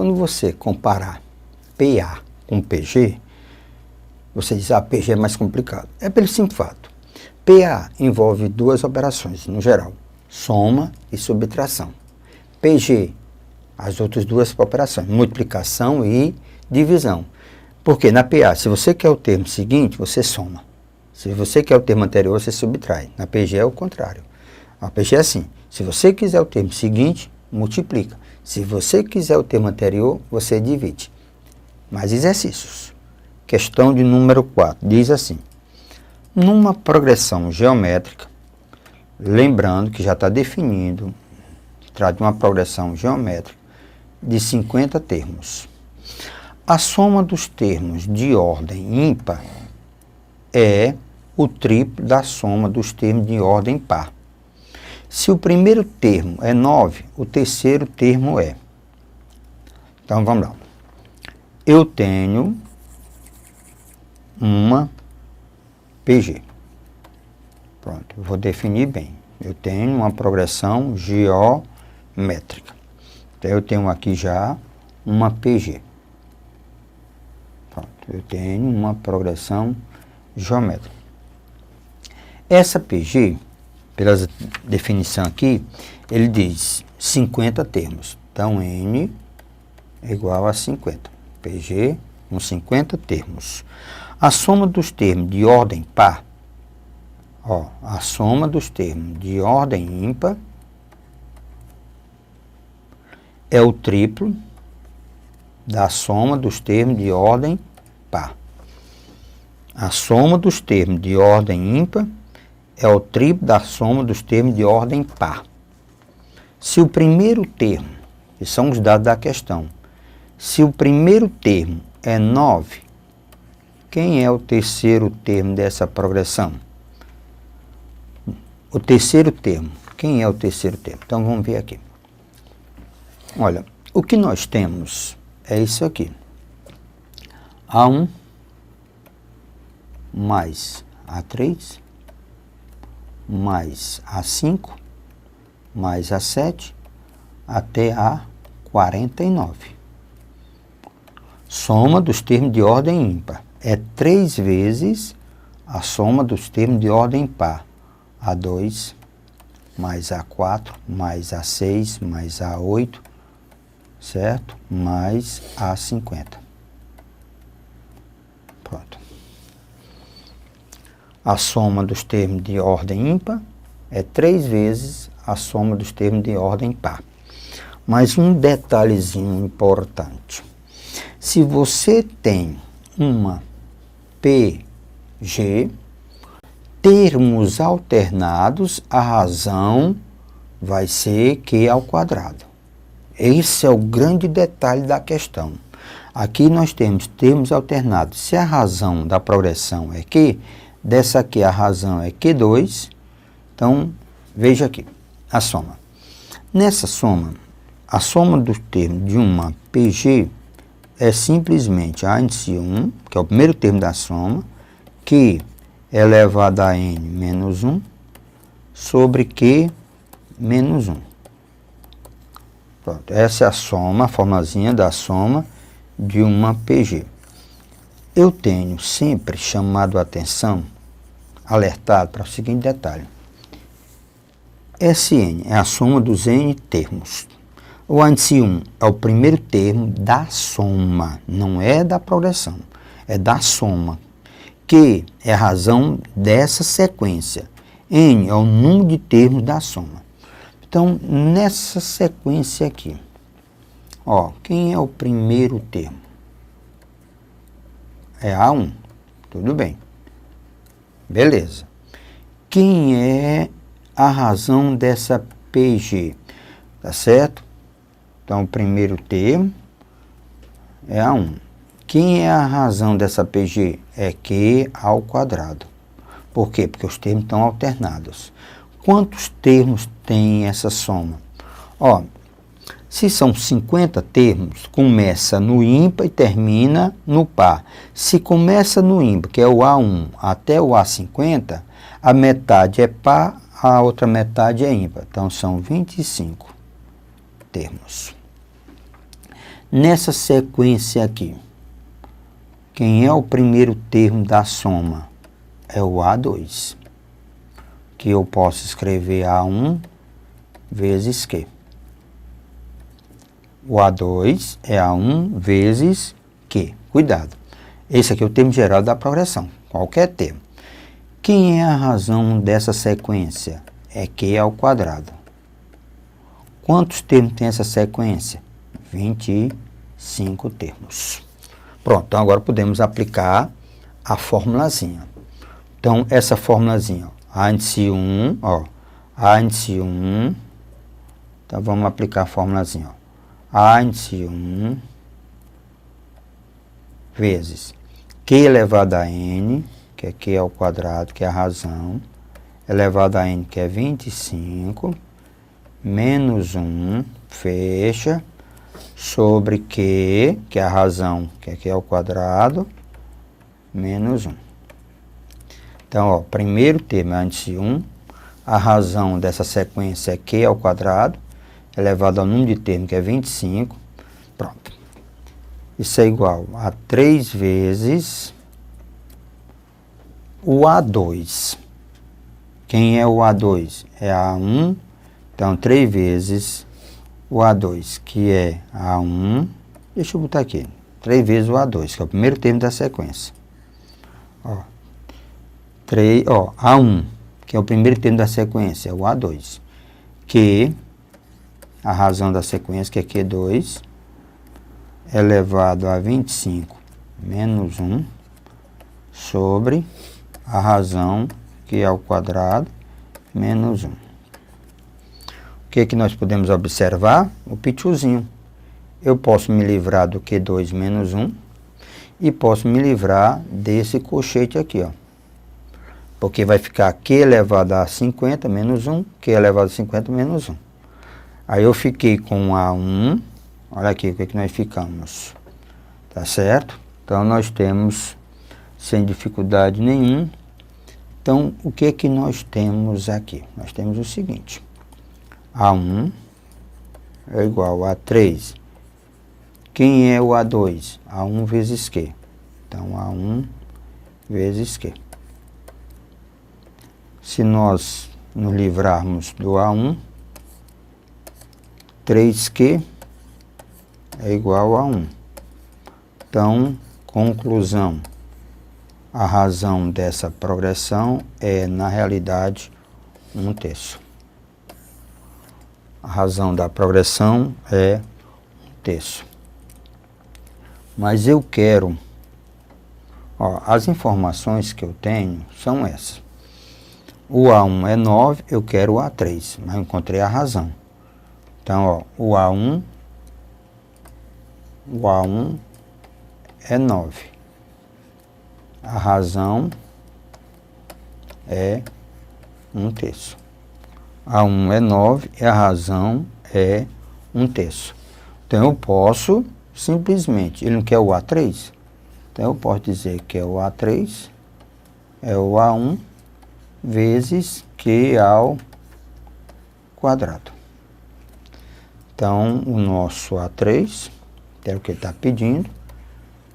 Quando você comparar PA com PG, você diz, PG é mais complicado. É pelo simples fato. PA envolve duas operações, no geral, soma e subtração. PG, as outras duas operações, multiplicação e divisão. Porque na PA, se você quer o termo seguinte, você soma. Se você quer o termo anterior, você subtrai. Na PG é o contrário. A PG é assim, se você quiser o termo seguinte, multiplica. Se você quiser o termo anterior, você divide. Mais exercícios. Questão de número 4, diz assim. Numa progressão geométrica, lembrando que já está definido, trata de uma progressão geométrica de 50 termos. A soma dos termos de ordem ímpar é o triplo da soma dos termos de ordem par. Se o primeiro termo é 9, o terceiro termo é. Então, vamos lá. Eu tenho uma PG. Pronto, eu vou definir bem. Eu tenho uma progressão geométrica. Então, eu tenho aqui já uma PG. Pronto, eu tenho uma progressão geométrica. Essa PG, pela definição aqui, ele diz 50 termos. Então, N é igual a 50. PG com 50 termos. A soma dos termos de ordem par, a soma dos termos de ordem ímpar é o triplo da soma dos termos de ordem par. A soma dos termos de ordem ímpar é o triplo da soma dos termos de ordem par. Se o primeiro termo, que são os dados da questão, se o primeiro termo é 9, quem é o terceiro termo dessa progressão? O terceiro termo. Quem é o terceiro termo? Então, vamos ver aqui. Olha, o que nós temos é isso aqui. A1 mais A3 mais A5 mais A7 até A49. Soma dos termos de ordem ímpar é 3 vezes a soma dos termos de ordem par. A2 mais A4 mais A6 mais A8, certo? Mais A50. Pronto. A soma dos termos de ordem ímpar é 3 vezes a soma dos termos de ordem par. Mas um detalhezinho importante. Se você tem uma PG, termos alternados, a razão vai ser Q ao quadrado. Esse é o grande detalhe da questão. Aqui nós temos termos alternados. Se a razão da progressão é Q, dessa aqui a razão é Q2. Então, veja aqui a soma. Nessa soma, a soma dos termos de uma PG é simplesmente A índice 1, que é o primeiro termo da soma, Q elevado a N menos 1, sobre Q menos 1. Pronto, essa é a soma, a formulazinha da soma de uma PG. Eu tenho sempre chamado a atenção, alertado para o seguinte detalhe. Sn é a soma dos N termos. O índice 1 é o primeiro termo da soma, não é da progressão, é da soma. Q é a razão dessa sequência. N é o número de termos da soma. Então, nessa sequência aqui, quem é o primeiro termo? É A1. Tudo bem. Beleza. Quem é a razão dessa PG? Tá certo? Então, o primeiro termo é A1. Quem é a razão dessa PG? É Q ao quadrado. Por quê? Porque os termos estão alternados. Quantos termos tem essa soma? Se são 50 termos, começa no ímpar e termina no par. Se começa no ímpar, que é o A1, até o A50, a metade é par, a outra metade é ímpar. Então, são 25 termos. Nessa sequência aqui, quem é o primeiro termo da soma? É o A2, que eu posso escrever A1 vezes Q. O A2 é A1 vezes Q. Cuidado. Esse aqui é o termo geral da progressão, qualquer termo. Quem é a razão dessa sequência? É Q ao quadrado. Quantos termos tem essa sequência? 25 termos. Pronto, então agora podemos aplicar a formulazinha. Então, essa formulazinha, ó, A índice 1, ó, A índice 1, então vamos aplicar a formulazinha, ó, A índice 1 vezes Q elevado a N, que é Q ao quadrado, que é a razão, elevado a N, que é 25, menos 1, fecha, sobre Q, que é a razão, que é Q ao quadrado, menos 1. Então, ó, primeiro termo é A índice 1, a razão dessa sequência é Q ao quadrado, elevado ao número de termos, que é 25. Pronto. Isso é igual a 3 vezes o A2. Quem é o A2? É A1. Então, 3 vezes o A2, que é A1. Deixa eu botar aqui. 3 vezes o A2, que é o primeiro termo da sequência. Ó, A1, que é o primeiro termo da sequência, é o A2. Que a razão da sequência, que é Q2, elevado a 25 menos 1, sobre a razão, que é ao quadrado, menos 1. O que nós podemos observar? O pituzinho. Eu posso me livrar do Q2 menos 1 e posso me livrar desse colchete aqui, ó. Porque vai ficar Q elevado a 50 menos 1, Q elevado a 50 menos 1. Aí eu fiquei com A1, olha aqui o que nós ficamos, tá certo? Então nós temos, sem dificuldade nenhuma, então o que nós temos aqui? Nós temos o seguinte, A1 é igual a 3. Quem é o A2? A1 vezes Q. Então A1 vezes Q. Se nós nos livrarmos do A1, 3Q é igual a 1. Então, conclusão, a razão dessa progressão é, na realidade, 1/3. A razão da progressão é 1/3. Mas eu quero, ó, as informações que eu tenho são essas. O A1 é 9, eu quero o A3, mas eu encontrei a razão. Então, ó, o A1 é 9. A razão é 1/3. A1 é 9 e a razão é 1/3. Então, eu posso simplesmente, ele não quer o A3? Então, eu posso dizer que é o A3 é o A1 vezes Q ao quadrado. Então, o nosso A3, que é o que ele está pedindo,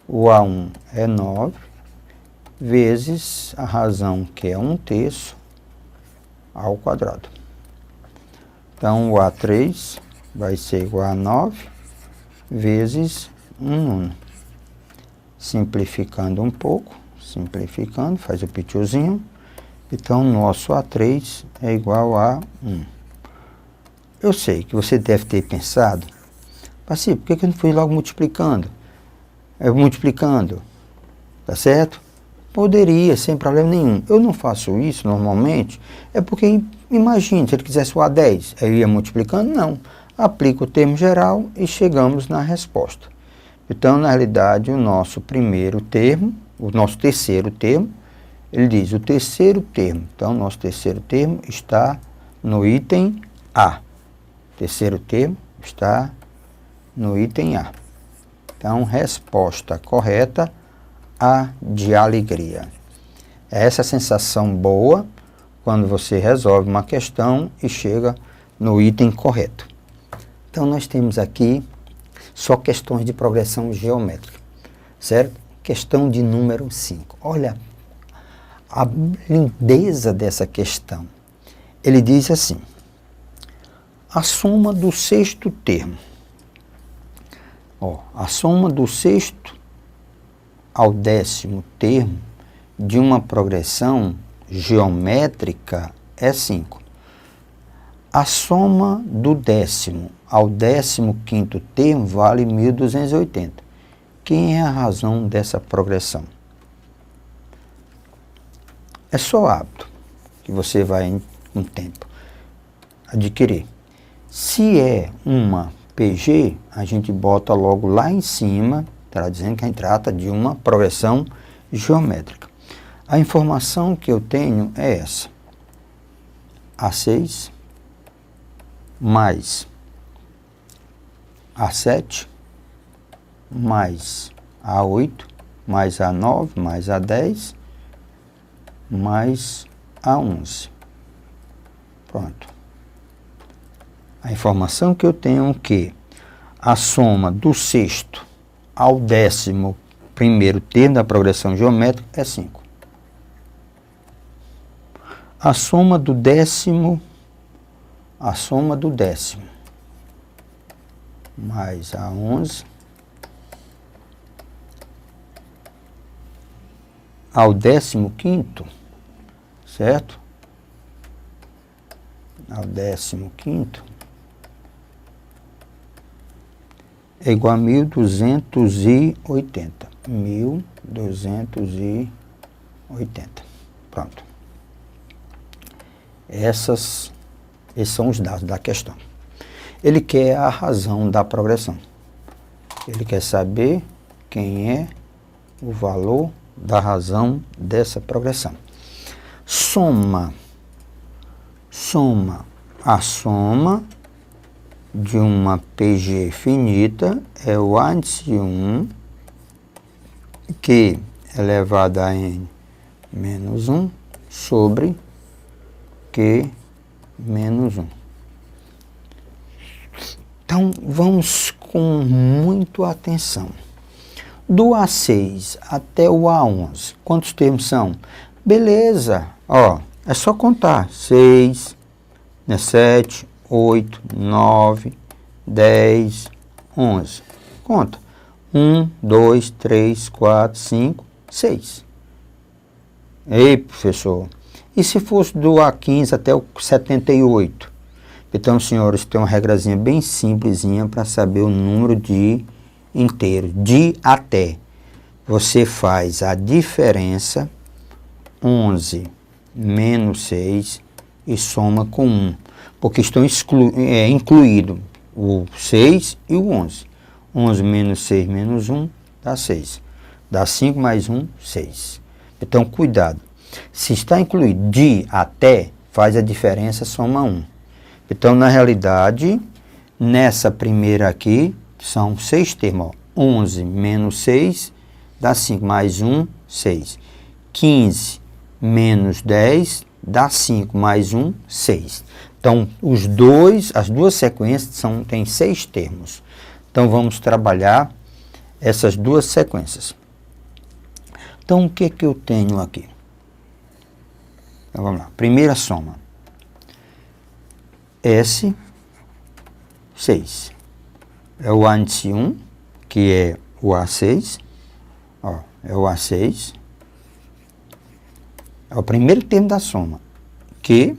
o A1 é 9, vezes a razão, que é 1/3, ao quadrado. Então, o A3 vai ser igual a 9, vezes 1/9. Simplificando um pouco, faz o pituzinho. Então, nosso A3 é igual a 1. Eu sei que você deve ter pensado, assim, por que eu não fui logo multiplicando? Multiplicando, tá certo? Poderia, sem problema nenhum. Eu não faço isso normalmente, é porque, imagine, se ele quisesse o A10, eu ia multiplicando? Não. Aplico o termo geral e chegamos na resposta. Então, na realidade, o nosso primeiro termo, o nosso terceiro termo, ele diz o terceiro termo. Então, o nosso terceiro termo está no item A. Terceiro termo está no item A. Então, resposta correta, A de alegria. É essa sensação boa quando você resolve uma questão e chega no item correto. Então, nós temos aqui Só questões de progressão geométrica, certo? Questão de número 5. Olha a lindeza dessa questão. Ele diz assim: a soma do sexto termo. A soma do sexto ao 10º termo de uma progressão geométrica é 5. A soma do 10º ao 15º termo vale 1.280. Quem é a razão dessa progressão? É só hábito que você vai, com o tempo, adquirir. Se é uma PG, a gente bota logo lá em cima, está dizendo que a gente trata de uma progressão geométrica. A informação que eu tenho é essa: A6 mais A7 mais A8 mais A9 mais A10 mais A11. Pronto. A informação que eu tenho é que a soma do sexto ao 11º termo da progressão geométrica é 5. A soma do 10º mais A11 ao 15º, certo? Ao 15º é igual a 1.280. 1.280. Pronto. Esses são os dados da questão. Ele quer a razão da progressão. Ele quer saber quem é o valor da razão dessa progressão. A soma de uma PG finita é o índice 1, Q elevado a N menos 1 sobre Q menos 1. Então, vamos com muita atenção. Do A6 até o A11, quantos termos são? Beleza, é só contar. 6, 7, 8, 9, 10, 11. Conta. 1, 2, 3, 4, 5, 6. Ei, professor, e se fosse do A15 até o 78? Então, senhores, tem uma regrazinha bem simplesinha para saber o número de inteiro, de até. Você faz a diferença, 11 menos 6, e soma com 1. Porque estão incluídos o 6 e o 11. 11 menos 6 menos 1 dá 6. Dá 5 mais 1, 6. Então, cuidado. Se está incluído de até, faz a diferença, soma 1. Então, na realidade, nessa primeira aqui, são 6 termos. 11 menos 6 dá 5, mais 1, 6. 15 menos 10 dá 5, mais 1, 6. Então, as duas sequências têm 6 termos. Então, vamos trabalhar essas duas sequências. Então, o que eu tenho aqui? Então, vamos lá. Primeira soma. S, 6. É o índice 1, que é o A6. É o A6. É o primeiro termo da soma. Que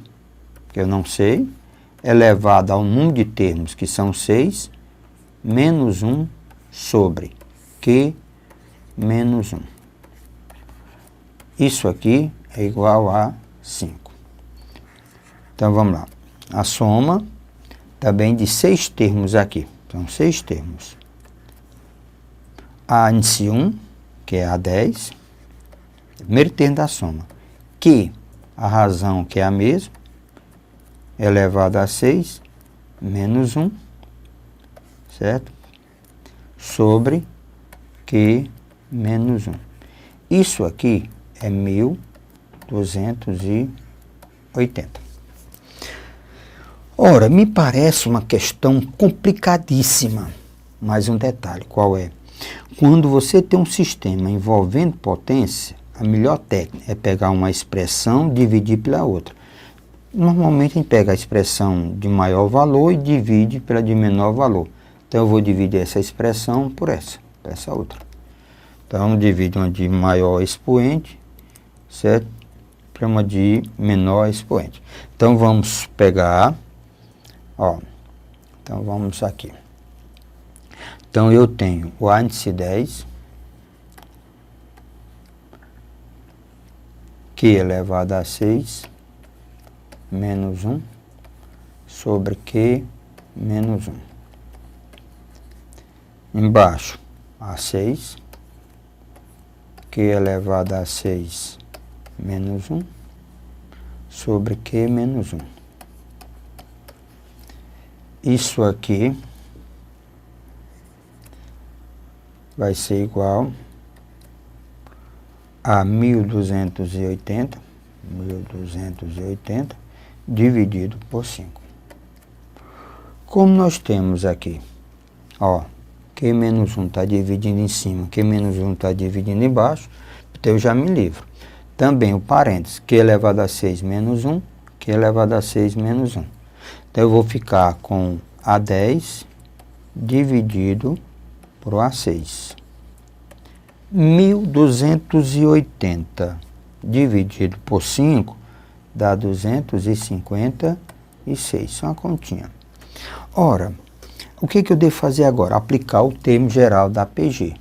eu não sei, elevado ao número de termos, que são 6, menos 1 sobre Q menos 1. Isso aqui é igual a 5. Então, vamos lá. A soma também de 6 termos aqui. São 6 termos. A índice 1, que é A10, primeiro termo da soma. Que a razão, que é a mesma, elevado a 6, menos 1, certo? Sobre Q menos 1. Isso aqui é 1.280. Ora, me parece uma questão complicadíssima. mais um detalhe, qual é? Quando você tem um sistema envolvendo potência, a melhor técnica é pegar uma expressão e dividir pela outra. Normalmente a gente pega a expressão de maior valor e divide pela de menor valor. Então eu vou dividir essa expressão por essa outra. Então divide uma de maior expoente, certo? Para uma de menor expoente. Então vamos pegar, ó, então vamos aqui. Então eu tenho o A índice 10, Q elevado a 6, menos 1, sobre Q menos 1. Embaixo, A6, Q elevado a 6, menos 1, sobre Q menos 1. Isso aqui vai ser igual a 1280 dividido por 5. Como nós temos aqui, ó, Q menos 1 está dividindo em cima, Q menos 1 está dividindo embaixo, então eu já me livro. Também o parênteses, Q elevado a 6 menos 1, Q elevado a 6 menos 1. Então eu vou ficar com A10 dividido por A6. 1280 dividido por 5 dá 256. Só uma continha. Ora, o que eu devo fazer agora? Aplicar o termo geral da PG.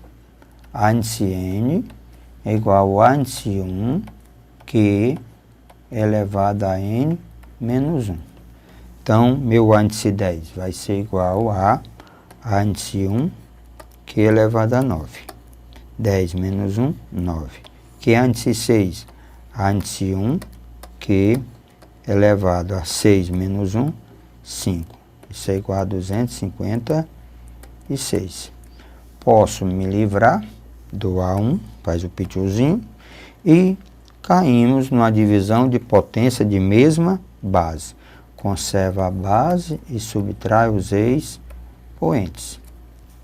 A índice N é igual a índice 1, Q elevado a N menos 1. Então, meu A índice 10 vai ser igual a índice 1, Q elevado a 9. 10 menos 1, 9. Q índice 6, A índice 1, Q elevado a 6 menos 1, 5. Isso é igual a 256. Posso me livrar do A1, faz o pitiozinho, e caímos numa divisão de potência de mesma base. Conserva a base e subtrai os expoentes.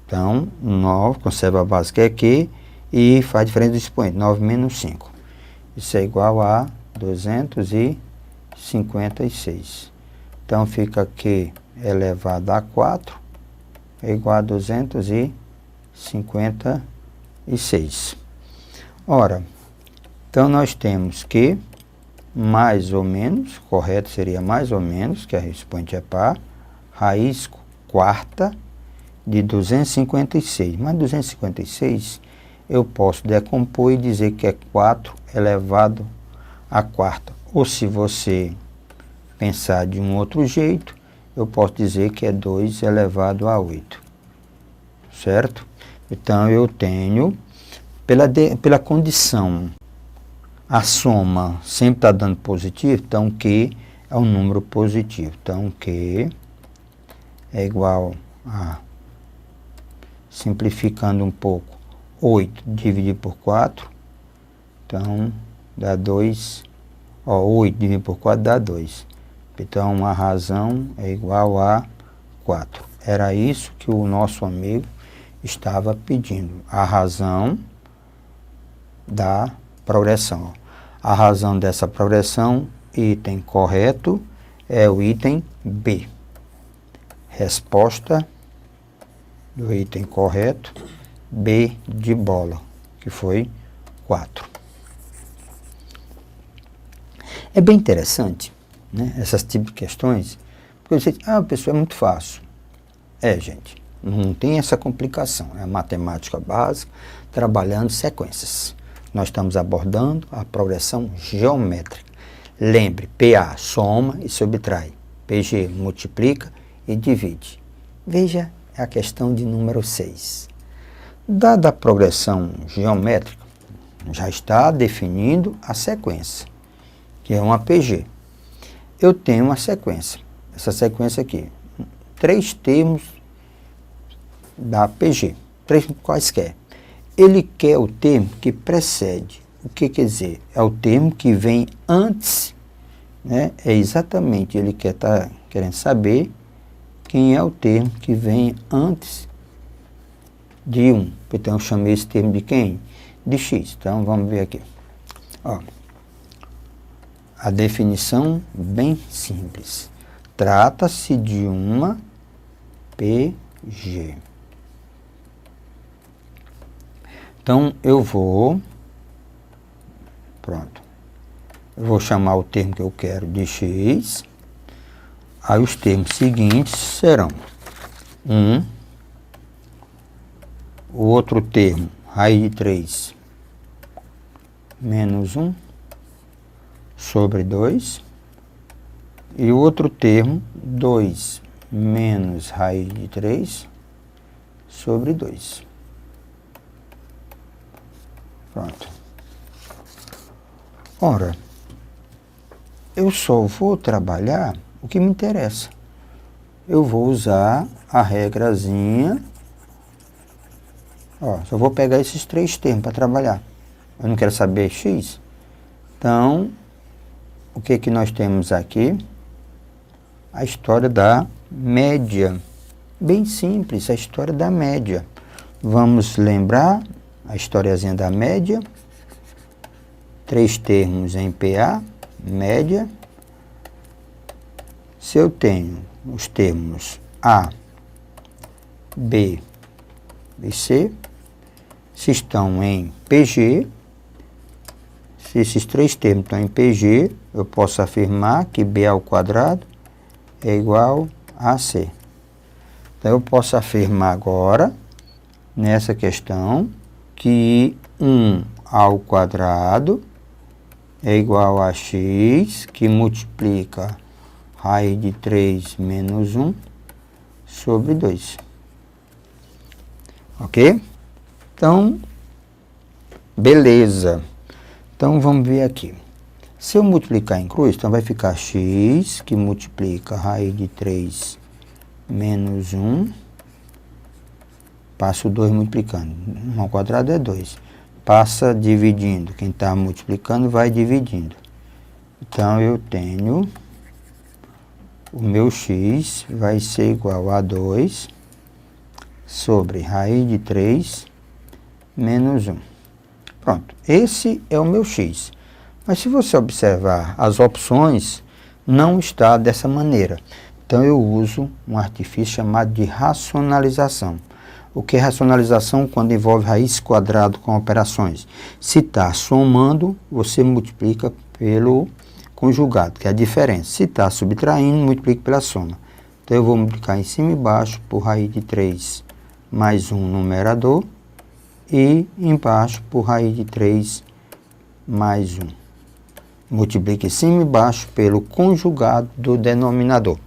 Então, 9, conserva a base que é Q, e faz diferença do expoente, 9 menos 5. Isso é igual a 256. Então, fica Q elevado a 4 é igual a 256. Ora, então nós temos que mais ou menos, correto seria mais ou menos, que a expoente é par, raiz quarta de 256. Mas 256 eu posso decompor e dizer que é 4 elevado a quarta. Ou se você pensar de um outro jeito, eu posso dizer que é 2 elevado a 8. Certo? Então, eu tenho, pela condição, a soma sempre está dando positivo, então Q é um número positivo. Então, Q é igual a, simplificando um pouco, 8 dividido por 4, então dá 2, 8 dividido por 4 dá 2. Então, a razão é igual a 4. Era isso que o nosso amigo estava pedindo. A razão da progressão. A razão dessa progressão, item correto, é o item B. Resposta do item correto, B de bola, que foi 4. É bem interessante, né, essas tipos de questões, porque você diz, pessoal, é muito fácil. Gente, não tem essa complicação, é a matemática básica, trabalhando sequências. Nós estamos abordando a progressão geométrica. Lembre, PA soma e subtrai, PG multiplica e divide. Veja a questão de número 6. Dada a progressão geométrica, já está definindo a sequência, que é uma PG. Eu tenho uma sequência, essa sequência aqui, 3 termos da PG, 3 quaisquer. Ele quer o termo que precede. O que quer dizer? É o termo que vem antes, né? É exatamente, ele querendo saber quem é o termo que vem antes de 1. Então, eu chamei esse termo de quem? De x. Então, vamos ver aqui. Ó, a definição bem simples. Trata-se de uma PG. Então, eu vou chamar o termo que eu quero de x. Aí, os termos seguintes serão 1, o outro termo, raiz de 3, menos 1, sobre 2, e o outro termo, 2 menos raiz de 3, sobre 2. Pronto. Ora, eu só vou trabalhar o que me interessa. Eu vou usar a regrazinha. Ó, só vou pegar esses 3 termos para trabalhar. Eu não quero saber x. Então, o que que nós temos aqui? A história da média. Bem simples, a história da média. Vamos lembrar a historiazinha da média. 3 termos em PA, média. Se eu tenho os termos A, B e C, se estão em PG, se esses 3 termos estão em PG, eu posso afirmar que B ao quadrado é igual a C. Então, eu posso afirmar agora, nessa questão, que 1 ao quadrado é igual a x, que multiplica raiz de 3 menos 1 sobre 2. Ok? Então, beleza. Então, vamos ver aqui. Se eu multiplicar em cruz, então vai ficar x, que multiplica raiz de 3 menos 1. Passo 2 multiplicando. 1 ao quadrado é 2. Passa dividindo. Quem está multiplicando vai dividindo. Então, eu tenho... O meu x vai ser igual a 2 sobre raiz de 3 menos 1. Pronto, esse é o meu x. Mas se você observar as opções, não está dessa maneira. Então, eu uso um artifício chamado de racionalização. O que é racionalização? Quando envolve raiz quadrada com operações. Se está somando, você multiplica pelo conjugado, que é a diferença. Se está subtraindo, multiplica pela soma. Então, eu vou multiplicar em cima e embaixo por raiz de 3 mais 1 no numerador e embaixo por raiz de 3 mais 1. Multiplica em cima e embaixo pelo conjugado do denominador.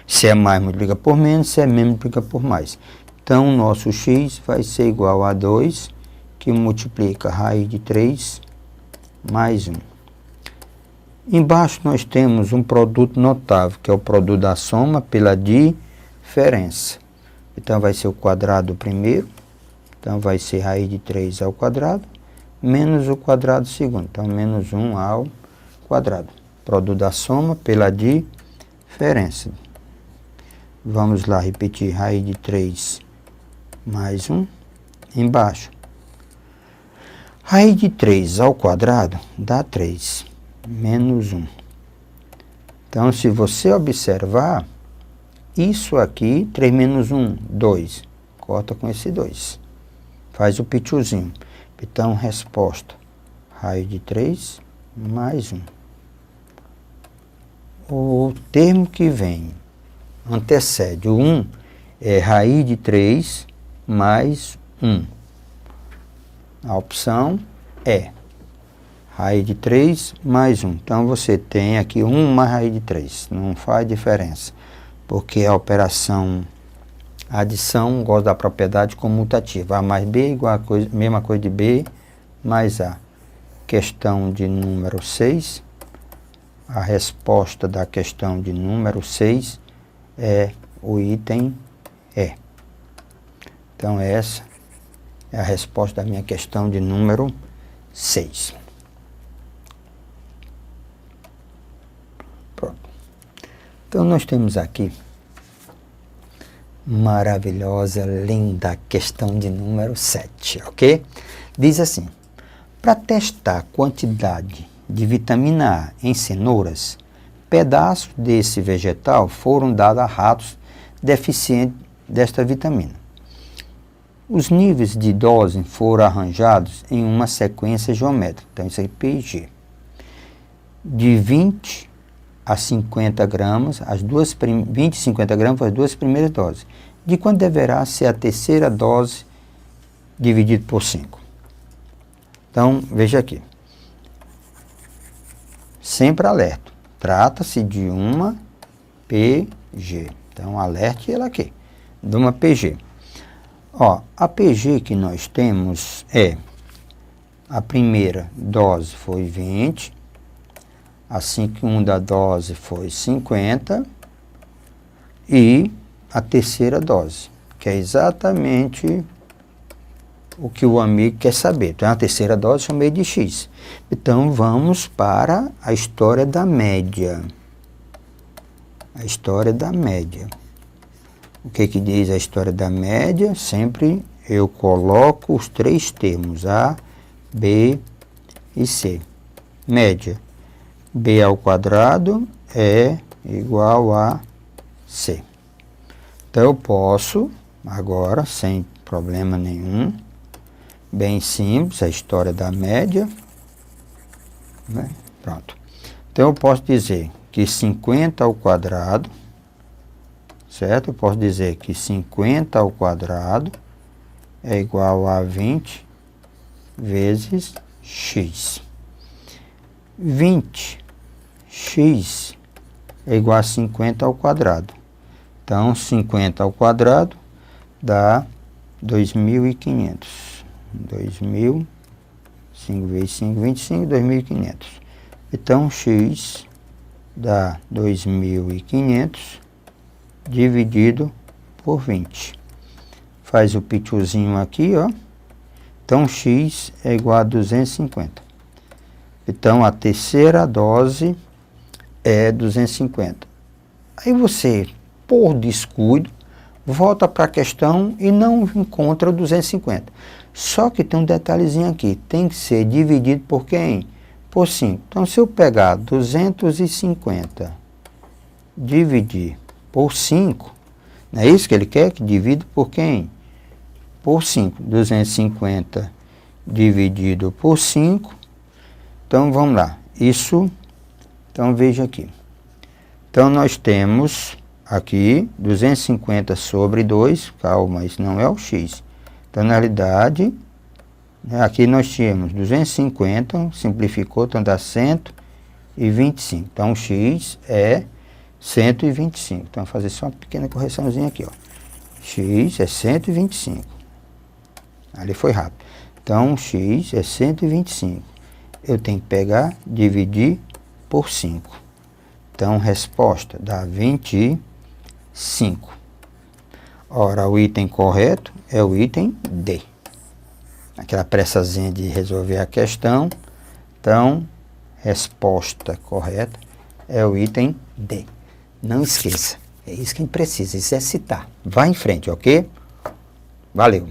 Se é mais, multiplica por menos. Se é menos, multiplica por mais. Então, o nosso x vai ser igual a 2, que multiplica raiz de 3 mais 1. Embaixo nós temos um produto notável, que é o produto da soma pela diferença. Então, vai ser o quadrado primeiro. Então, vai ser raiz de 3 ao quadrado, menos o quadrado segundo. Então, menos 1 ao quadrado. Produto da soma pela diferença. Vamos lá repetir. Raiz de 3 mais 1. Embaixo. Raiz de 3 ao quadrado dá 3. Menos 1. Então, se você observar, isso aqui, 3 menos 1, 2. Corta com esse 2. Faz o pituzinho. Então, resposta. Raiz de 3 mais 1. O termo que vem, antecede o 1, é raiz de 3 mais 1. A opção é raiz de 3 mais 1. Então, você tem aqui 1 mais raiz de 3. Não faz diferença, porque a operação adição gosta da propriedade comutativa. A mais B é igual a mesma coisa de B mais A. Questão de número 6. A resposta da questão de número 6 é o item E. Então, essa é a resposta da minha questão de número 6. Pronto. Então, nós temos aqui maravilhosa, linda questão de número 7, ok? Diz assim, para testar a quantidade de vitamina A em cenouras, pedaços desse vegetal foram dados a ratos deficientes desta vitamina. Os níveis de dose foram arranjados em uma sequência geométrica, então isso aí é PG, de 20 a 50 gramas, 20 e 50 gramas as duas primeiras doses, de quanto deverá ser a terceira dose dividido por 5. Então, veja aqui, sempre alerta, trata-se de uma PG, então alerte ela aqui, de uma PG. Ó, a PG que nós temos é, a primeira dose foi 20, a segunda dose foi 50 e a terceira dose, que é exatamente o que o amigo quer saber. Então, a terceira dose eu chamei de X. Então, vamos para a história da média. A história da média. O que diz a história da média? Sempre eu coloco os três termos, A, B e C. Média. B ao quadrado é igual a C. Então, eu posso, agora, sem problema nenhum, bem simples, a história da média, né? Pronto. Então, eu posso dizer que 50 ao quadrado, certo? Eu posso dizer que 50 ao quadrado é igual a 20 vezes x. 20x é igual a 50 ao quadrado. Então, 50 ao quadrado dá 2.500. 2.000, 5 vezes 5, 25, 2.500. Então, x dá 2.500 dividido por 20. Faz o pituzinho aqui, ó. Então, x é igual a 250. Então, a terceira dose é 250. Aí você, por descuido, volta para a questão e não encontra o 250. Só que tem um detalhezinho aqui, tem que ser dividido por quem? Por 5. Então, se eu pegar 250, dividir por 5, não é isso que ele quer? Que divida por quem? Por 5. 250 dividido por 5. Então, vamos lá. Isso, então, veja aqui. Então, nós temos aqui 250 sobre 2. Calma, isso não é o x. Então, na realidade, aqui nós tínhamos 250, simplificou, então dá 125. Então, x é 125. Então, vou fazer só uma pequena correçãozinha aqui, ó. X é 125. Ali foi rápido. Então, x é 125. Eu tenho que pegar, dividir por 5. Então, resposta dá 25. Ora, o item correto é o item D. Aquela pressazinha de resolver a questão. Então, resposta correta é o item D. Não esqueça, é isso que a gente precisa, exercitar. Vá em frente, ok? Valeu!